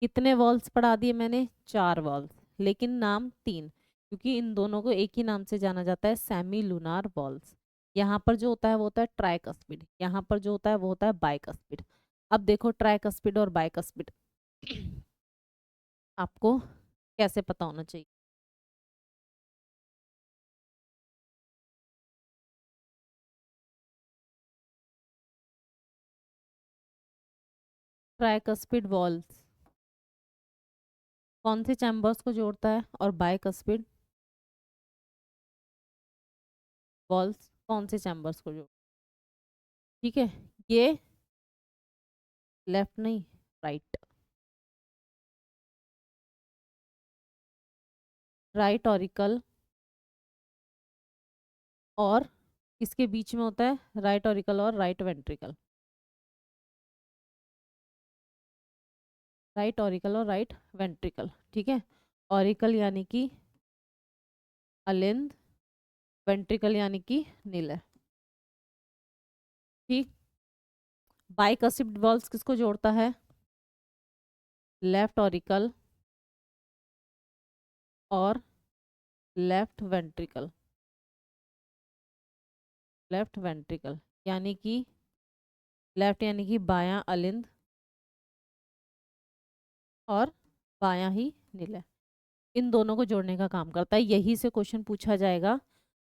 कितने वॉल्स पढ़ा दिए मैंने, 4 वॉल्स, लेकिन नाम 3, क्योंकि इन दोनों को एक ही नाम से जाना जाता है, सेमी लूनार वॉल्स। यहाँ पर जो होता है वो होता है ट्राइकस्पिड, यहाँ पर जो होता है वो होता है बाइकस्पिड। अब देखो ट्राइकस्पिड और बाइकस्पिड आपको कैसे पता होना चाहिए। ट्राइकस्पिड वॉल्स कौन से चैम्बर्स को जोड़ता है, और बाइकस्पिड वॉल्स कौन से चैम्बर्स को जोड़ता है, ठीक है। ये लेफ्ट नहीं, राइट, राइट ऑरिकल और किसके बीच में होता है, राइट ऑरिकल और राइट वेंट्रिकल, राइट ऑरिकल और राइट वेंट्रिकल, ठीक है। ऑरिकल यानी कि अलिंद, वेंट्रिकल यानी कि नीले, ठीक। बाइकस्पिड वॉल्स किसको जोड़ता है, लेफ्ट ऑरिकल और लेफ्ट वेंट्रिकल, लेफ्ट वेंट्रिकल यानी कि लेफ्ट यानी कि बायां अलिंद और बायां ही नीले, इन दोनों को जोड़ने का काम करता है। यही से क्वेश्चन पूछा जाएगा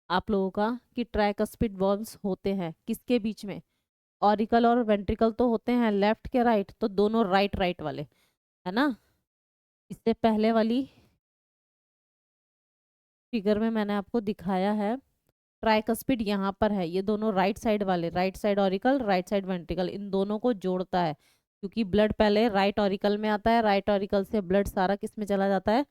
आप लोगों का कि ट्राइकस्पिड वॉल्व्स होते हैं किसके बीच में, ऑरिकल और वेंट्रिकल तो होते हैं लेफ्ट के राइट, तो दोनों राइट राइट वाले, है ना। इससे पहले वाली फिगर में मैंने आपको दिखाया है, ट्राइकस्पिड यहाँ पर है, ये दोनों राइट साइड वाले, right side auricle right side ventricle, इन दोनों को जोड़ता है, क्योंकि ब्लड पहले राइट ऑरिकल में आता है, राइट ऑरिकल से ब्लड सारा किस में चला जाता है,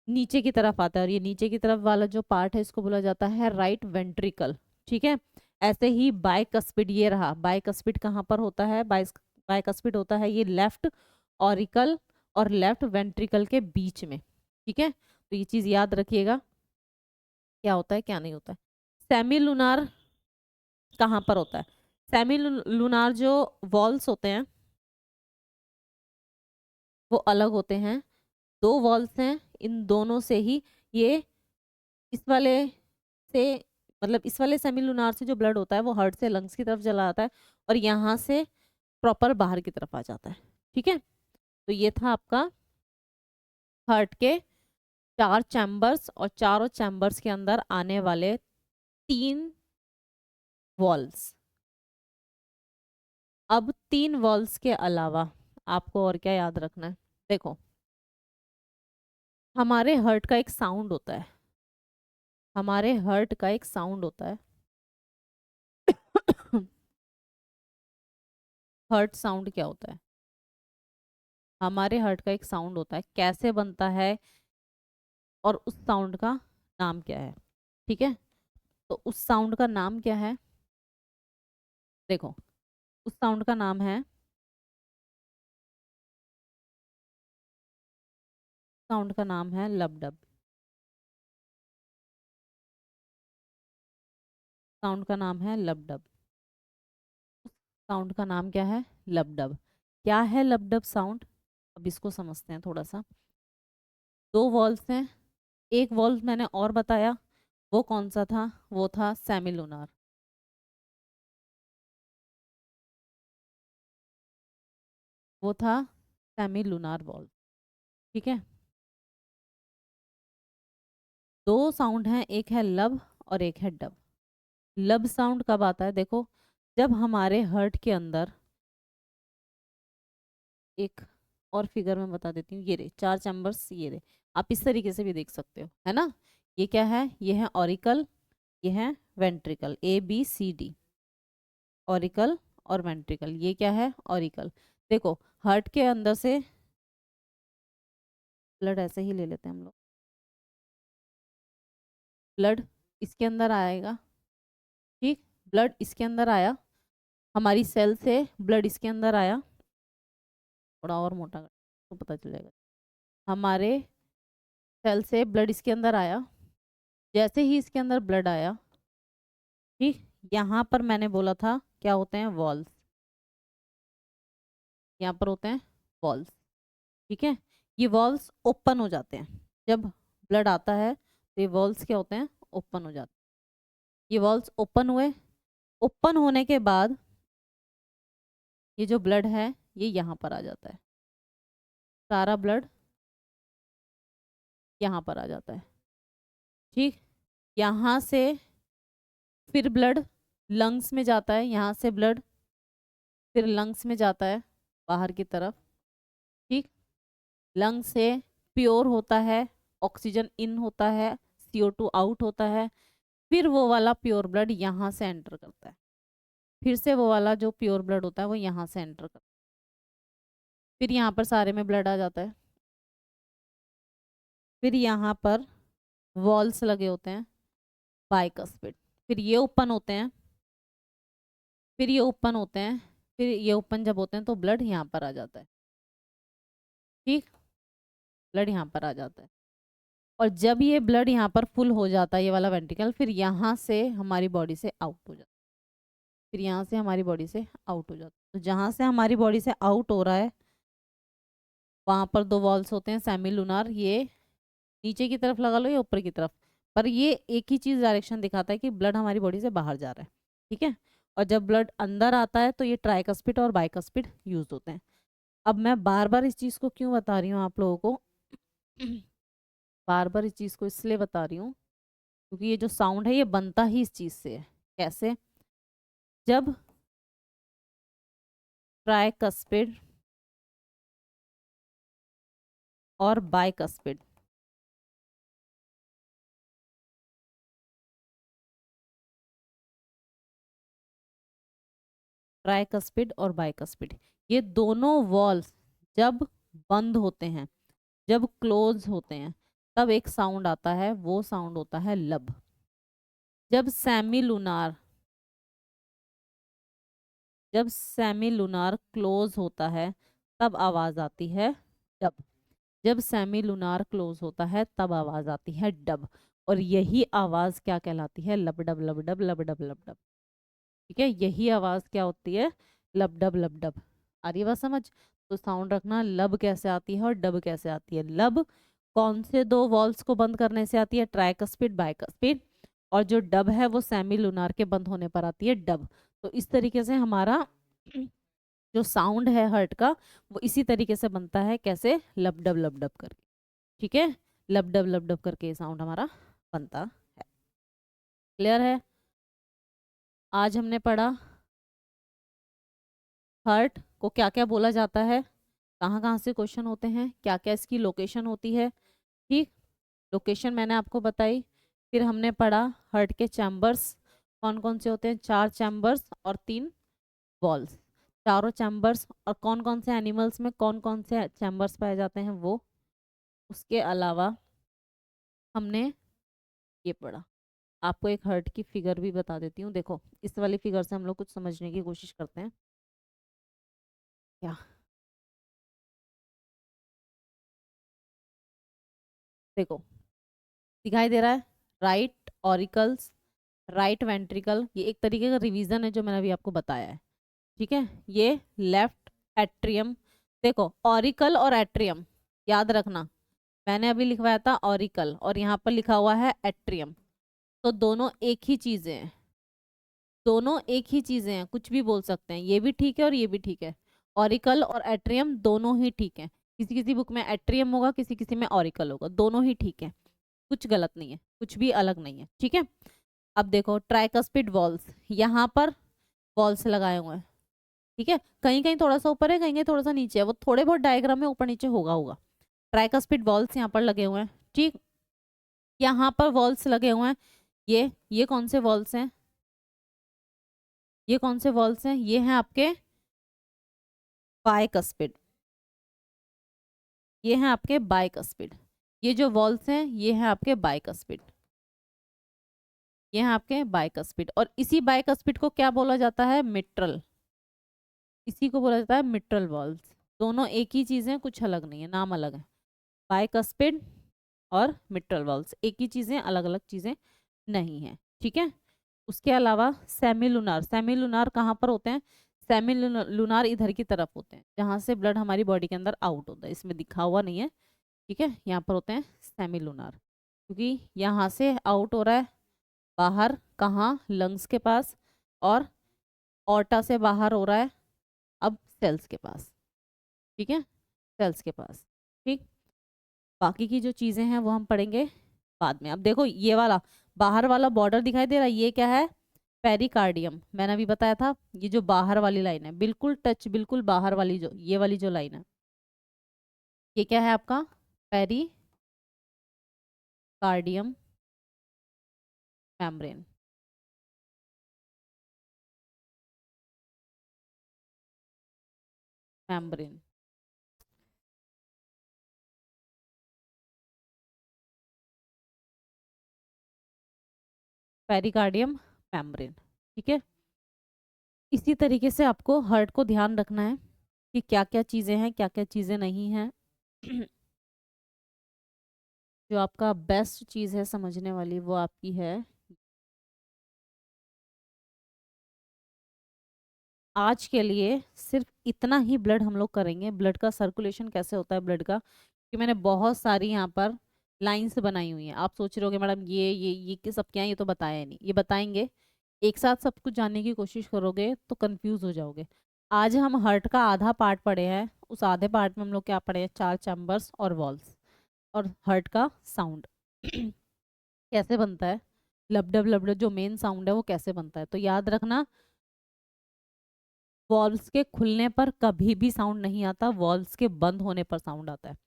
नीचे की तरफ आता है, और ये नीचे की तरफ वाला जो पार्ट है इसको बोला जाता है राइट वेंट्रिकल, ठीक है। ऐसे ही बाइकस्पिड ये रहा, बाइकस्पिड कहाँ पर होता है, बाइकस्पिड होता है ये लेफ्ट ऑरिकल और लेफ्ट वेंट्रिकल के बीच में, ठीक है। तो ये चीज याद रखिएगा क्या होता है क्या नहीं होता है। सेमी लूनार कहाँ पर होता है, सेमी लूनार जो वॉल्स होते हैं वो अलग होते हैं, दो वॉल्स हैं, इन दोनों से ही ये, इस वाले से, मतलब इस वाले सेमी लूनार से जो ब्लड होता है वो हार्ट से लंग्स की तरफ चला जाता है और यहाँ से प्रॉपर बाहर की तरफ आ जाता है, ठीक है। तो ये था आपका हार्ट के 4 चैम्बर्स और चारों चैम्बर्स के अंदर आने वाले 3 वॉल्स। अब 3 वॉल्स के अलावा आपको और क्या याद रखना है, देखो हमारे हर्ट का एक साउंड होता है, हमारे हर्ट का एक साउंड होता है। हर्ट साउंड क्या होता है? हमारे हर्ट का एक साउंड होता है, कैसे बनता है और उस साउंड का नाम क्या है? ठीक है, तो उस साउंड का नाम क्या है? देखो, उस साउंड का नाम है, साउंड का नाम है लब डब। साउंड का नाम है लब डब। साउंड का नाम क्या है? लब डब। क्या है लब डब साउंड? अब इसको समझते हैं थोड़ा सा। दो वॉल्स हैं, एक वॉल्व मैंने और बताया, वो कौन सा था? वो था सेमिलुनार। वो था सेमिलुनार वॉल्व। ठीक है, दो साउंड हैं, एक है लब और एक है डब। लब साउंड कब आता है? देखो, जब हमारे हर्ट के अंदर, एक और फिगर में बता देती हूँ, ये रे चार चैम्बर्स, ये रे, आप इस तरीके से भी देख सकते हो, है ना। ये क्या है? ये है ऑरिकल, ये है ventricle, A B C D, auricle और वेंट्रिकल। ये क्या है? ऑरिकल। देखो, हार्ट के अंदर से ब्लड ऐसे ही ले लेते हैं हम लोग, ब्लड इसके अंदर आएगा, ठीक, ब्लड इसके अंदर आया, हमारी सेल से ब्लड इसके अंदर आया, थोड़ा और मोटा कर तो पता चलेगा, हमारे सेल से ब्लड इसके अंदर आया, जैसे ही इसके अंदर ब्लड आया, ठीक, यहाँ पर मैंने बोला था क्या होते हैं? वॉल्स। यहाँ पर होते हैं वॉल्स, ठीक है। ये वॉल्स ओपन हो जाते हैं जब ब्लड आता है, तो ये वॉल्स क्या होते हैं? ओपन हो जाते हैं। ये वॉल्स ओपन हुए, ओपन होने के बाद ये जो ब्लड है ये यहाँ पर आ जाता है, सारा ब्लड यहाँ पर आ जाता है, ठीक। यहाँ से फिर ब्लड लंग्स में जाता है, यहाँ से ब्लड फिर लंग्स में जाता है बाहर की तरफ, ठीक। लंग्स से प्योर होता है, ऑक्सीजन इन होता है, CO2 आउट होता है, फिर वो वाला प्योर ब्लड यहाँ से एंटर करता है, फिर से वो वाला जो प्योर ब्लड होता है वो यहाँ से एंटर करता है, फिर यहाँ पर सारे में ब्लड आ जाता है, फिर यहाँ पर वॉल्स लगे होते हैं बाइकस्पिड, फिर ये ओपन होते हैं, फिर ये ओपन होते हैं, फिर ये ओपन जब होते हैं तो ब्लड यहाँ पर आ जाता है, ठीक, ब्लड यहाँ पर आ जाता है। और जब ये ब्लड यहाँ पर फुल हो जाता है, ये वाला वेंट्रिकल, फिर यहाँ से हमारी बॉडी से आउट हो जाता है, फिर यहाँ से हमारी बॉडी से आउट हो जाता है। तो जहाँ से हमारी बॉडी से आउट हो रहा है वहाँ पर दो वॉल्स होते हैं सेमिलुनार, ये नीचे की तरफ लगा लो या ऊपर की तरफ, पर ये एक ही चीज़ डायरेक्शन दिखाता है कि ब्लड हमारी बॉडी से बाहर जा रहा है, ठीक है। और जब ब्लड अंदर आता है तो ये ट्राइकस्पिड और बाइकस्पिड यूज होते हैं। अब मैं बार बार इस चीज़ को क्यों बता रही हूँ आप लोगों को? बार बार इस चीज़ को इसलिए बता रही हूँ क्योंकि ये जो साउंड है ये बनता ही इस चीज़ से है। कैसे? जब ट्राइकस्पिड और बाइकस्पिड, ट्राइकस्पिड और बाइकस्पिड, ये दोनों वॉल्स जब बंद होते हैं, जब क्लोज होते हैं, तब एक साउंड आता है, वो साउंड होता है लब। जब सेमिलुनार, जब सेमिलुनार क्लोज होता है तब आवाज आती है डब। जब सेमिलुनार क्लोज होता है तब आवाज आती है डब, और यही आवाज क्या कहलाती है? लब डब लब डब लब डब लब डब, ठीक है। यही आवाज क्या होती है? लब डब लब डब। आ रही है बात समझ? तो साउंड रखना, लब कैसे आती है और डब कैसे आती है। लब कौन से दो वॉल्स को बंद करने से आती है? Tricuspid bicuspid. और जो डब है वो सेमी लूनार के बंद होने पर आती है डब। तो इस तरीके से हमारा जो साउंड है हर्ट का वो इसी तरीके से बनता है। कैसे? लब डब करके, ठीक है। लब डब करके साउंड हमारा बनता है। क्लियर है? आज हमने पढ़ा हर्ट को क्या क्या बोला जाता है, कहाँ कहाँ से क्वेश्चन होते हैं, क्या क्या इसकी लोकेशन होती है, ठीक, लोकेशन मैंने आपको बताई। फिर हमने पढ़ा हार्ट के चैम्बर्स कौन कौन से होते हैं, 4 चैम्बर्स और 3 वॉल्स। चारों चैम्बर्स और कौन कौन से एनिमल्स में कौन कौन से चैम्बर्स पाए जाते हैं वो। उसके अलावा हमने ये पढ़ा। आपको एक हार्ट की फिगर भी बता देती हूँ, देखो इस वाली फिगर से हम लोग कुछ समझने की कोशिश करते हैं। क्या देखो दिखाई दे रहा है, राइट ऑरिकल्स, राइट वेंट्रिकल, ये एक तरीके का रिवीजन है जो मैंने अभी आपको बताया है। ठीक है, ये लेफ्ट एट्रियम। देखो ऑरिकल और एट्रियम याद रखना, मैंने अभी लिखवाया था ऑरिकल और यहाँ पर लिखा हुआ है एट्रियम, तो दोनों एक ही चीजें हैं, दोनों एक ही चीजें हैं, कुछ भी बोल सकते हैं, ये भी ठीक है और ये भी ठीक है। ऑरिकल और एट्रियम दोनों ही ठीक है, किसी किसी बुक में एट्रियम होगा, किसी किसी में ऑरिकल होगा, दोनों ही ठीक है, कुछ गलत नहीं है, कुछ भी अलग नहीं है। ठीक है, अब देखो ट्राइकस्पिड वॉल्स, यहाँ पर वॉल्स लगाए हुए हैं। ठीक है, कहीं कहीं थोड़ा सा ऊपर है, कहीं कहीं थोड़ा सा नीचे है, वो थोड़े बहुत डायग्राम में ऊपर नीचे होगा। ट्राइकस्पिड वॉल्स यहाँ पर लगे हुए हैं। ठीक, यहाँ पर वॉल्स लगे हुए हैं, ये कौन से वॉल्स हैं, ये कौन से वॉल्स हैं, ये हैं आपके बाइकस्पिड, ये हैं आपके बाइकस्पिड, ये जो वॉल्स हैं ये हैं आपके बाइकस्पिड, ये हैं आपके बाइकस्पिड। और इसी बाइकस्पिड को क्या बोला जाता है, मिट्रल, इसी को बोला जाता है मिट्रल वॉल्स। दोनों एक ही चीज है, कुछ अलग नहीं है, नाम अलग है। बाइकस्पिड और मिट्रल वॉल्स एक ही चीजें, अलग अलग चीजें नहीं है। ठीक है, उसके अलावा सेमिलुनार, सेमिलुनार कहाँ पर होते हैं, सेमिलुनार इधर की तरफ होते हैं जहाँ से ब्लड हमारी बॉडी के अंदर आउट होता है, इसमें दिखा हुआ नहीं है। ठीक है, यहाँ पर होते हैं सेमिलुनार, क्योंकि यहाँ से आउट हो रहा है बाहर, कहाँ, लंग्स के पास, और ऑर्टा से बाहर हो रहा है अब सेल्स के पास। ठीक है, सेल्स के पास। ठीक, बाकी की जो चीज़ें हैं वो हम पढ़ेंगे बाद में। अब देखो ये वाला बाहर वाला बॉर्डर दिखाई दे रहा है, ये क्या है, पेरिकार्डियम, मैंने अभी बताया था, ये जो बाहर वाली लाइन है बिल्कुल टच, बिल्कुल बाहर वाली, जो ये वाली जो लाइन है, ये क्या है आपका pericardium membrane. Membrane, pericardium membrane. ठीक है, इसी तरीके से आपको हार्ट को ध्यान रखना है कि क्या क्या चीज़ें हैं, क्या क्या चीज़ें नहीं हैं। जो आपका बेस्ट चीज़ है समझने वाली वो आपकी है, आज के लिए सिर्फ इतना ही ब्लड हम लोग करेंगे, ब्लड का सर्कुलेशन कैसे होता है ब्लड का, कि मैंने बहुत सारी यहाँ पर लाइंस बनाई हुई हैं। आप सोच रहे होगे मैडम ये सब क्या है, ये तो बताया नहीं, ये बताएंगे। एक साथ सब कुछ जानने की कोशिश करोगे तो कंफ्यूज हो जाओगे। आज हम हार्ट का आधा पार्ट पढ़े हैं, उस आधे पार्ट में हम लोग क्या पढ़े हैं, 4 चैम्बर्स और वॉल्स, और हार्ट का साउंड कैसे बनता है, लबडब लबडब जो मेन साउंड है वो कैसे बनता है। तो याद रखना, वॉल्व्स के खुलने पर कभी भी साउंड नहीं आता, वॉल्व्स के बंद होने पर साउंड आता है।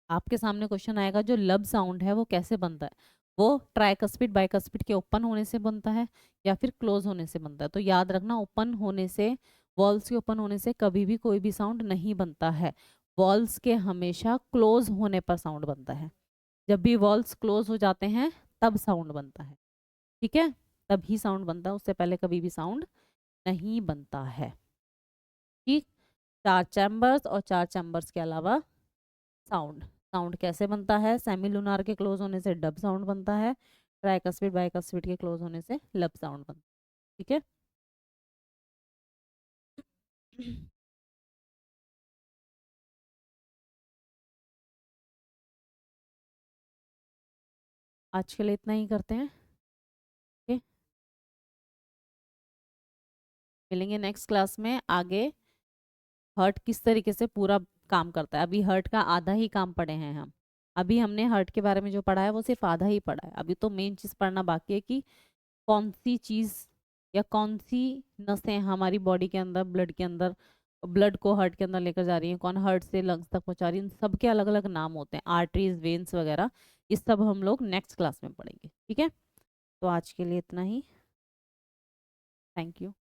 आपके सामने क्वेश्चन आएगा जो लब साउंड है वो कैसे बनता है, वो ट्राइकस्पिड बाइकस्पिड के ओपन होने से बनता है या फिर क्लोज होने से बनता है। तो याद रखना, ओपन होने से, वॉल्व्स के ओपन होने से कभी भी कोई भी साउंड नहीं बनता है, वॉल्व्स के हमेशा क्लोज होने पर साउंड बनता है। जब भी वॉल्व्स क्लोज हो जाते हैं तब साउंड बनता है। ठीक है, तभी साउंड बनता है, उससे पहले कभी भी साउंड नहीं बनता है। ठीक, 4 चैम्बर्स और 4 चैम्बर्स के अलावा साउंड, साउंड कैसे बनता है, सेमिलुनार के क्लोज होने से डब साउंड बनता है, ट्राइकस्पिड बाइकस्पिड के क्लोज होने से लब साउंड बनता है। ठीक है, आज के लिए इतना ही करते हैं। ओके, मिलेंगे नेक्स्ट क्लास में आगे, हार्ट किस तरीके से पूरा काम करता है। अभी हार्ट का आधा ही काम पढ़े हैं हम, अभी हमने हार्ट के बारे में जो पढ़ा है वो सिर्फ आधा ही पढ़ा है, अभी तो मेन चीज़ पढ़ना बाकी है कि कौन सी चीज़ या कौन सी नसें हमारी बॉडी के अंदर, ब्लड के अंदर ब्लड को हार्ट के अंदर लेकर जा रही है, कौन हार्ट से लंग्स तक पहुंचा रही है, सबके अलग अलग नाम होते हैं, आर्टरीज, वेन्स वगैरह, ये सब हम लोग नेक्स्ट क्लास में पढ़ेंगे। ठीक है, तो आज के लिए इतना ही। Thank you.